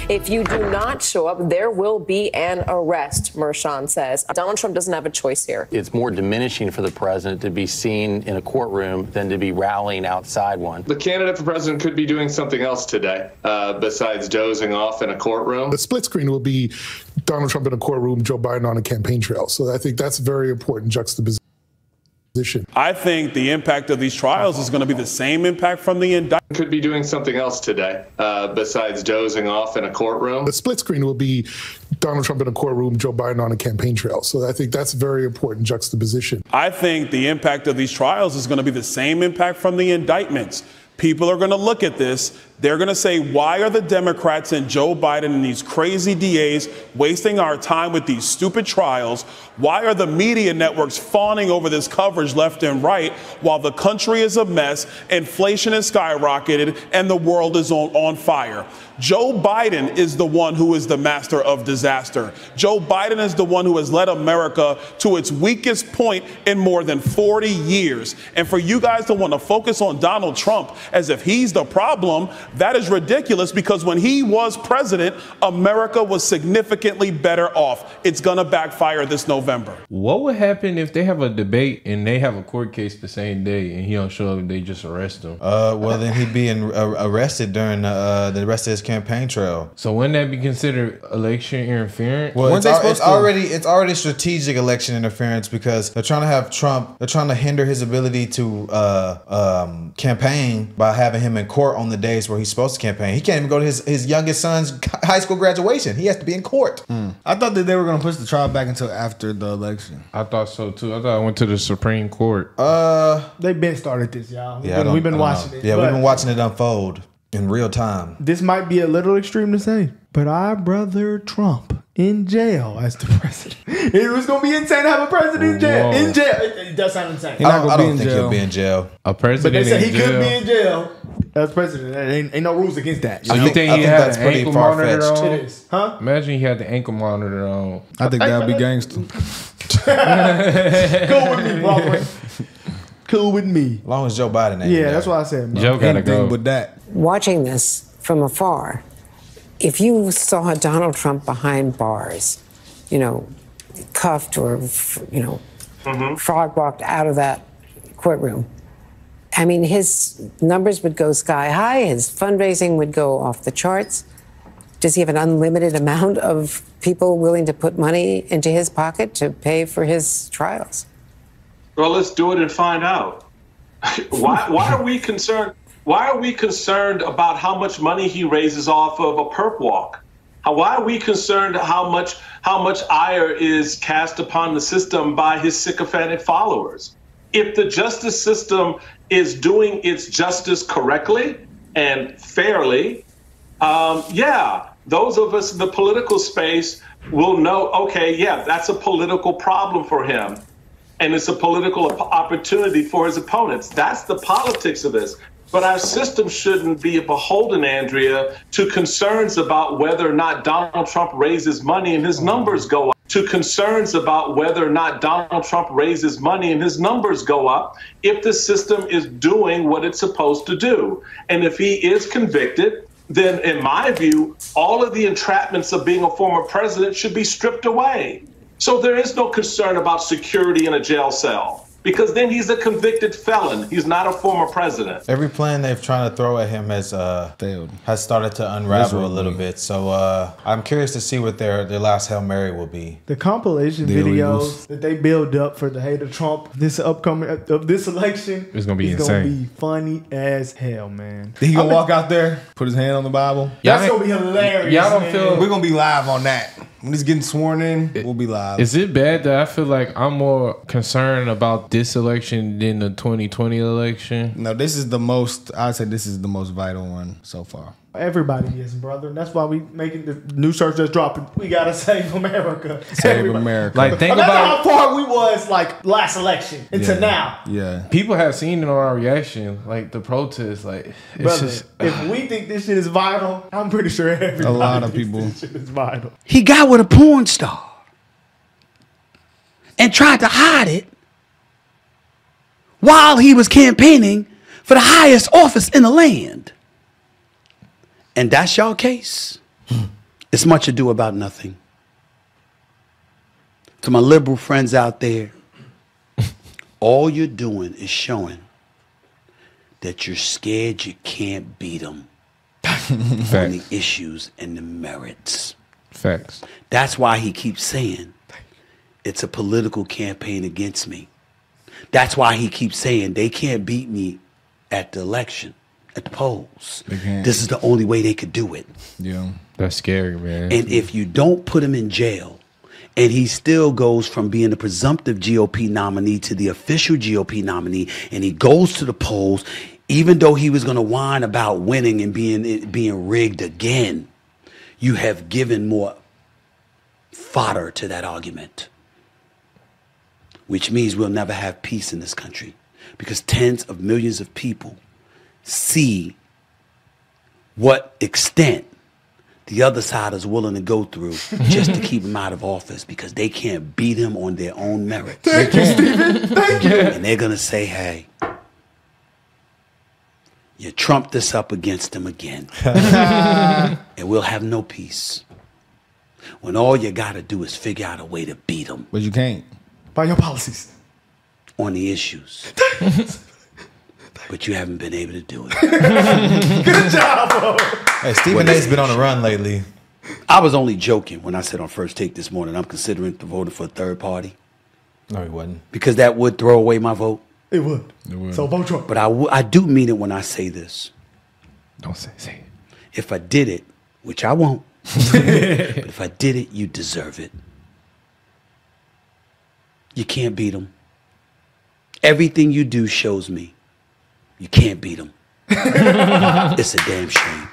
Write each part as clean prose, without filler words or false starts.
If you do not show up, there will be an arrest, Mershon says. Donald Trump doesn't have a choice here. It's more diminishing for the president to be seen in a courtroom than to be rallying outside one. The candidate for president could be doing something else today besides dozing off in a courtroom. The split screen will be Donald Trump in a courtroom, Joe Biden on a campaign trail. So I think that's a very important juxtaposition. I think the impact of these trials is going to be the same impact from the indictment. Could be doing something else today besides dozing off in a courtroom. The split screen will be Donald Trump in a courtroom, Joe Biden on a campaign trail. So I think that's a very important juxtaposition. I think the impact of these trials is going to be the same impact from the indictments. People are going to look at this. They're going to say, why are the Democrats and Joe Biden and these crazy DAs wasting our time with these stupid trials? Why are the media networks fawning over this coverage left and right while the country is a mess, inflation has skyrocketed, and the world is on fire? Joe Biden is the one who is the master of disaster. Joe Biden is the one who has led America to its weakest point in more than 40 years. And for you guys to want to focus on Donald Trump as if he's the problem, that is ridiculous, because when he was president, America was significantly better off. It's going to backfire this November. What would happen if they have a debate and they have a court case the same day and he don't show up and they just arrest him? Well, then he'd be arrested during the rest of his campaign trail. So wouldn't that be considered election interference? Well, it's already strategic election interference, because they're trying to have Trump, they're trying to hinder his ability to campaign by having him in court on the days where he's supposed to campaign. He can't even go to his youngest son's high school graduation. He has to be in court. I thought that they were going to push the trial back until after the election. I thought so too. I thought I went to the Supreme Court. They've been started this, y'all. Yeah, we've been watching it. Yeah, we've been watching it unfold in real time. This might be a little extreme to say, but our brother Trump in jail as the president. It was going to be insane to have a president in jail. Whoa. In jail. It does sound insane. I don't think he'll be in jail. A president But they said in he jail. could be in jail as president. Ain't no rules against that. So you think he had an ankle monitor on? It is. Huh? Imagine he had the ankle monitor on. I think that would be gangster. Cool with me, Broadway. Cool with me. As long as Joe Biden ain't Yeah, that's what I said. Bro. Joe gotta go. With that. Watching this from afar, if you saw Donald Trump behind bars, cuffed or, frog walked out of that courtroom, I mean, his numbers would go sky high. His fundraising would go off the charts. Does he have an unlimited amount of people willing to put money into his pocket to pay for his trials? Well, let's do it and find out. Why are we concerned? Why are we concerned about how much money he raises off of a perp walk? Why are we concerned how much ire is cast upon the system by his sycophantic followers? If the justice system is doing its justice correctly and fairly, those of us in the political space will know, okay, that's a political problem for him. And it's a political opportunity for his opponents. That's the politics of this. But our system shouldn't be beholden, Andrea, to concerns about whether or not Donald Trump raises money and his numbers go up. To concerns about whether or not Donald Trump raises money and his numbers go up if the system is doing what it's supposed to do. And if he is convicted, then in my view, all of the entrapments of being a former president should be stripped away. So there is no concern about security in a jail cell, because then he's a convicted felon. He's not a former president. Every plan they've tried to throw at him has failed. Has started to unravel a little bit. So I'm curious to see what their last Hail Mary will be. The compilation videos that they build up for the hate of Trump this upcoming of this election, it's gonna be insane. Gonna be funny as hell, man. He gonna walk out there, put his hand on the Bible. That's gonna be hilarious. Y'all don't feel we're gonna be live on that. When he's getting sworn in, we'll be live. Is it bad that I feel like I'm more concerned about this election than the 2020 election? No, this is the most, I'd say this is the most vital one so far. Everybody is, brother. And that's why we making the new search that's dropping. We gotta save America. Save America. Like, think about how far we was like last election into now. Yeah. People have seen in our reaction, like the protests, like it's Brother, just if we think this shit is vital, I'm pretty sure everybody a lot of thinks people this shit is vital. He got with a porn star and tried to hide it while he was campaigning for the highest office in the land. And that's y'all case? It's much ado about nothing. To my liberal friends out there, all you're doing is showing that you're scared you can't beat them on the issues and the merits. Facts. That's why he keeps saying it's a political campaign against me. That's why he keeps saying they can't beat me at the election, at the polls. This is the only way they could do it. Yeah. That's scary, man. And if you don't put him in jail, and he still goes from being the presumptive GOP nominee to the official GOP nominee, and he goes to the polls, even though he was going to whine about winning and being rigged again, you have given more fodder to that argument, which means we'll never have peace in this country because tens of millions of people see what extent the other side is willing to go through just to keep him out of office because they can't beat him on their own merits. Thank you, Stephen. Thank you. And they're going to say, hey, you trumped us up against him again. And we'll have no peace. When all you got to do is figure out a way to beat him. But you can't. By your policies. On the issues. But you haven't been able to do it. Good job, bro. Hey, Stephen A's been on the run lately. I was only joking when I said on First Take this morning I'm considering voting for a third party. No, he wasn't. Because that would throw away my vote. It would. So vote Trump. But I do mean it when I say this. Don't say it. If I did it, which I won't, but if I did it, you deserve it. You can't beat them. Everything you do shows me you can't beat them. It's a damn shame.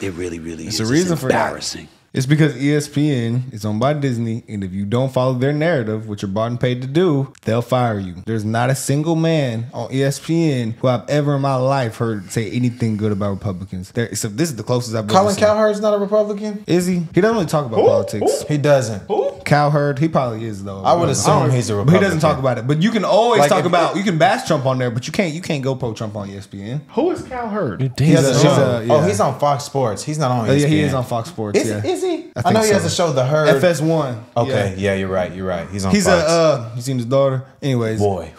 It really, really is. It's a reason for that. Embarrassing. It's because ESPN is owned by Disney, and if you don't follow their narrative, which you're bought and paid to do, they'll fire you. There's not a single man on ESPN who I've ever in my life heard say anything good about Republicans. So this is the closest I've Colin ever seen. Cowherd's not a Republican? Is he? He doesn't really talk about politics. He doesn't. Cowherd, he probably is though. I would assume he's a But Republican. he doesn't talk about it. But you can always Like talk if- about. You can bash Trump on there, but you can't go pro Trump on ESPN. Who is Cowherd? He has a show. yeah. Oh, he's on Fox Sports. He's not on ESPN. Yeah, he is on Fox Sports. Is, yeah. is he? I I know think he has so. a show, The Herd. FS1. Okay, yeah, you're right. You're right. He's on He's Fox. you seen his daughter? Anyways. Boy.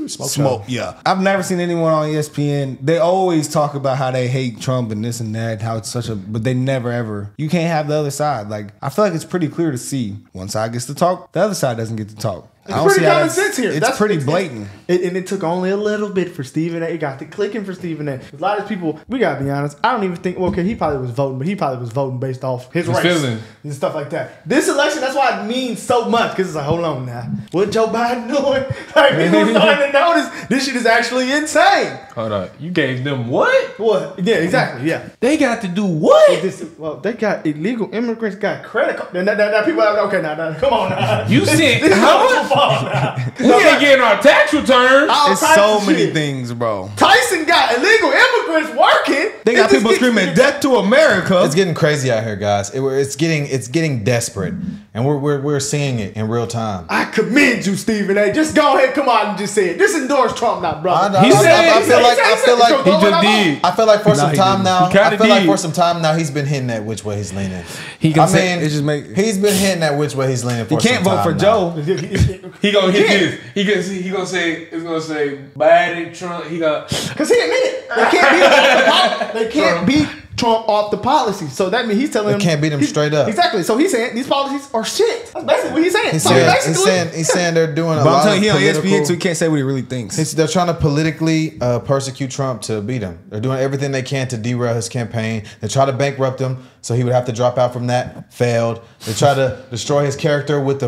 Smoke, yeah. I've never seen anyone on ESPN. They always talk about how they hate Trump and this and that, how it's such a, but they never ever. You can't have the other side. Like, I feel like it's pretty clear to see. One side gets to talk, the other side doesn't get to talk. It's pretty how common that's- sense here. It's pretty blatant. And it took only a little bit for Stephen A. It got to clicking for Stephen A. A lot of people, we gotta be honest, I don't even think, well, okay, he probably was voting, but he probably was voting based off his race feeling. and stuff like that. This election, that's why it means so much, because it's like, hold on now. What Joe Biden doing? Like, people starting to notice this shit is actually insane. Hold on. You gave them what? What? Yeah, exactly, yeah. They got to do what? Well, they got illegal immigrants, got credit card. Now people are, okay, now, come on now. You said how much? We ain't getting our tax returns. All It's types so of many shit. things, bro. Tyson got illegal immigrants working. They got people screaming "Death to America." It's getting crazy out here, guys. It's getting desperate, and we're seeing it in real time. I commend you, Stephen A. Just go ahead, come on and just say it. Just endorse Trump now, brother. I feel like for some time now, he's been hitting that which way he's leaning. He can he's been hitting that which way he's leaning. He For can't some vote for time Joe. He gonna hit this. He gonna say it's gonna say Biden, Trump. He got Because he admitted they can't beat Trump off the policy. So that means he's telling them can't beat him straight up. Exactly. So he's saying these policies are shit. That's basically what he's saying. He's saying they're doing a But I'm lot telling you, of he on political. ESPN, so he can't say what he really thinks. They're trying to politically persecute Trump to beat him. They're doing everything they can to derail his campaign. They try to bankrupt him, so he would have to drop out from that. Failed. They try to destroy his character with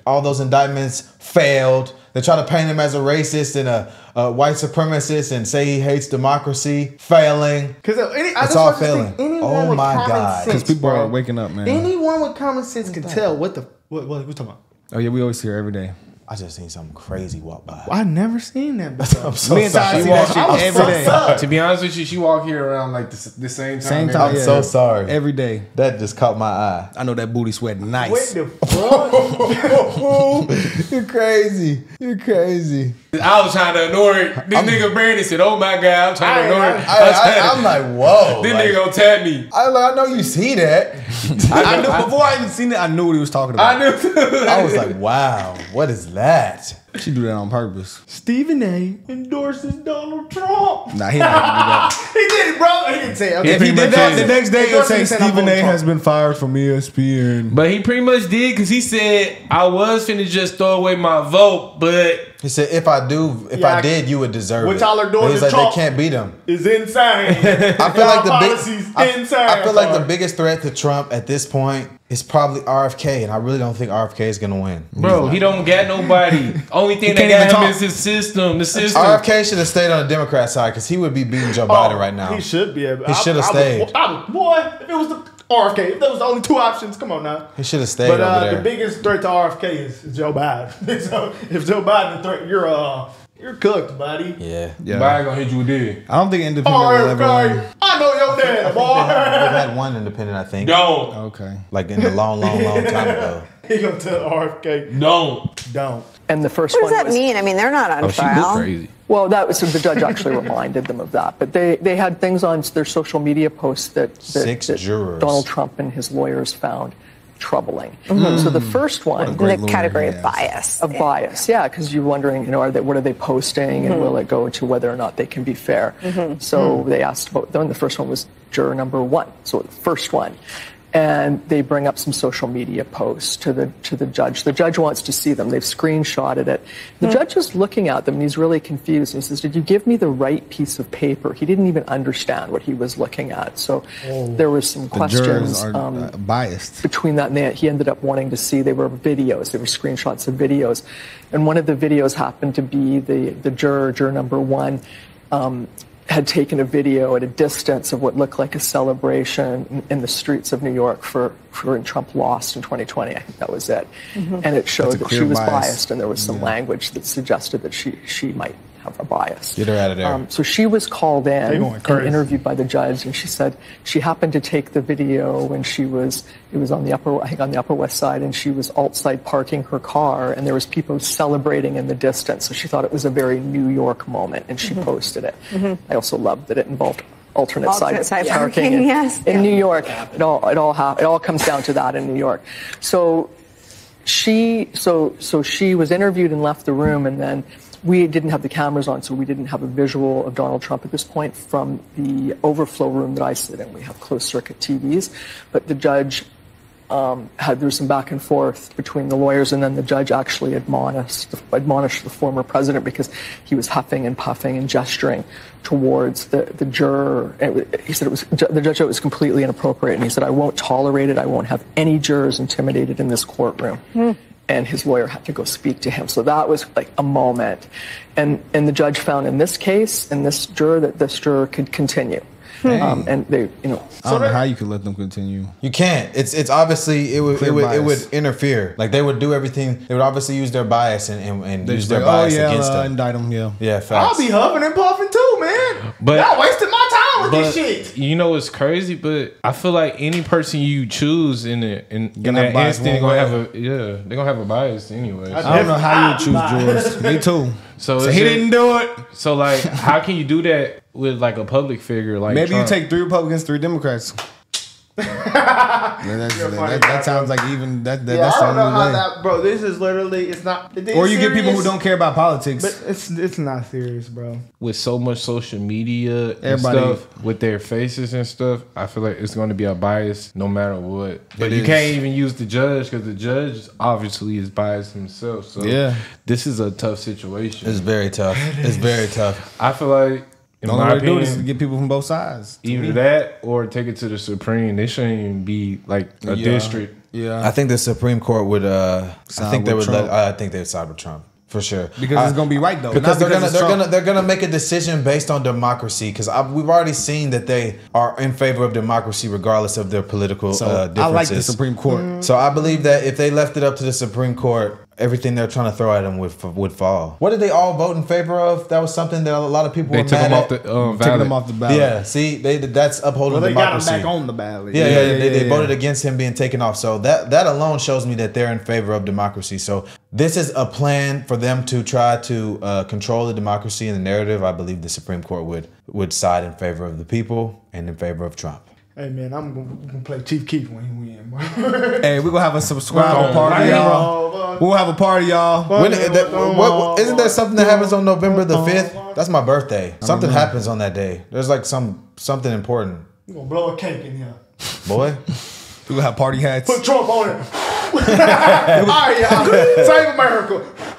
all those indictments. Failed. They try to paint him as a racist and a white supremacist and say he hates democracy. Failing. It's all failing. Oh my God. Because people are waking up, man. Anyone with common sense can tell what we talking about. Oh yeah, we always hear every day. I just seen something crazy walk by. I never seen that before. I'm so Me and Ty sorry. see that shit every day. To be honest with you, she walk here around like the same time. Same time. I'm so sorry. Every day. That just caught my eye. I know that booty sweat nice. What the fuck? You're crazy. You're crazy. I was trying to ignore it. This nigga Brandon said, "Oh my god, I'm trying to ignore it." I'm like, whoa. This like, nigga gonna tap me. I know you see that. I knew before I even seen it. I knew what he was talking about. I knew. I was like, wow, what is that? She do that on purpose. Stephen A. endorses Donald Trump. Nah, he didn't do that. He did it, bro. He didn't say it. Okay. If he did that, the next day he'll say Endorsement said I'm Stephen A. voting has Trump. been fired from ESPN. But he pretty much did because he said I was finna just throw away my vote, but He said, if I did, you would deserve what it. y'all are doing But he's to like, Trump they can't beat him. is insane. I feel like insane. I feel like the biggest threat to Trump at this point is probably RFK, and I really don't think RFK is gonna win. bro, he don't got nobody. Only thing that can't even got him talk. is his system. The system. RFK should have stayed on the Democrat side because he would be beating Joe Biden right now. He should be able. He should have stayed. Boy, if it was the RFK, if there was the only two options, come on now. He should have stayed But over there. the biggest threat to RFK is Joe Biden. So if Joe Biden threat, you're cooked, buddy. Yeah. Biden gonna hit you with this. I don't think independent will ever win. RFK, I know your dad, We've boy. had one independent, I think. Don't. Okay. Like in a long time ago. He gonna tell RFK, Don't. And the first What one does that was, mean? I mean, they're not on trial. crazy. Well, that was the judge actually reminded them of that. But they had things on their social media posts that Six jurors. Donald Trump and his lawyers found troubling. So the first one, In the category of bias. of bias, yeah, because you're wondering, what are they posting, and will it go to whether or not they can be fair? So they asked about them. The first one was juror number 1. So the first one. And they bring up some social media posts to the judge. The judge wants to see them. They've screenshotted it. The judge is looking at them, and he's really confused. He says, "Did you give me the right piece of paper?" He didn't even understand what he was looking at. So there was some The jurors questions are biased. between that, and he ended up wanting to see. They were videos. They were screenshots of videos, and one of the videos happened to be the juror number 1. Had taken a video at a distance of what looked like a celebration in the streets of New York for when Trump lost in 2020. I think that was it. And it showed that she clear was bias. biased, and there was some language that suggested that she might have a bias. Get her out of there. So she was called in going and crazy. interviewed by the judge, and she said she happened to take the video when it was on the Upper West Side, and she was outside parking her car, and there was people celebrating in the distance. So she thought it was a very New York moment, and she posted it. I also loved that it involved alternate side parking in, yes. in New York. It all comes down to that in New York. So she was interviewed and left the room, and then we didn't have the cameras on, so we didn't have a visual of Donald Trump at this point from the overflow room that I sit in. We have closed circuit TVs, but the judge there was some back and forth between the lawyers, and then the judge actually admonished the former president because he was huffing and puffing and gesturing towards the juror. He said the judge said it was completely inappropriate, and he said, "I won't tolerate it. I won't have any jurors intimidated in this courtroom." And his lawyer had to go speak to him. So that was like a moment. And the judge found in this case, in this juror, that this juror could continue. And they, I don't know how you could let them continue. You can't. It's obviously it would interfere. Like they would do everything. They would obviously use their bias and use their bias against them. Indict them. Yeah, facts. I'll be huffing and puffing too, man. But- y'all wasted my time with But this shit. you know what's crazy? But I feel like any person you choose in that have bias instant, one they're gonna have a bias anyway. I don't know how you would choose George. Me too. So he didn't do it. So like, how can you do that with like a public figure like Maybe Trump? you take 3 Republicans, 3 Democrats. That sounds like even that. Yeah, That's I don't the know how only way. that, bro. This is literally, it's not. Or you get people who don't care about politics. But it's not serious, bro. With so much social media and Everybody- stuff with their faces and stuff, I feel like it's going to be a bias no matter what. But It you is. can't even use the judge because the judge obviously is biased himself. So Yeah. this is a tough situation. It's very tough. It's very tough. I feel like, in The only my way to do it is to opinion, get people from both sides. to either me. that or take it to the Supreme. They shouldn't even be like a district. Yeah. I think the Supreme Court would. I think they with would. Trump. I think they would side with Trump for sure. Because it's gonna be right though. Because Not it's Trump. they're gonna make a decision based on democracy. Because we've already seen that they are in favor of democracy regardless of their political So differences. I like the Supreme Court. So I believe that if they left it up to the Supreme Court, everything they're trying to throw at him would fall. What did they all vote in favor of? That was something that a lot of people were mad at. Took him off the ballot. Yeah, see, that's upholding democracy. They got him back on the ballot. They voted against him being taken off. So that alone shows me that they're in favor of democracy. So this is a plan for them to try to control the democracy and the narrative. I believe the Supreme Court would side in favor of the people and in favor of Trump. Hey man, I'm gonna play Chief Keef when he win. Hey, we're gonna have a subscriber party, y'all. We'll have a party, y'all. Isn't there something that happens on November the 5th? That's my birthday. Something happens on that day. There's like something important. We're gonna blow a cake in here. Boy. We're gonna have party hats. Put Trump on it. All right, y'all. Save America.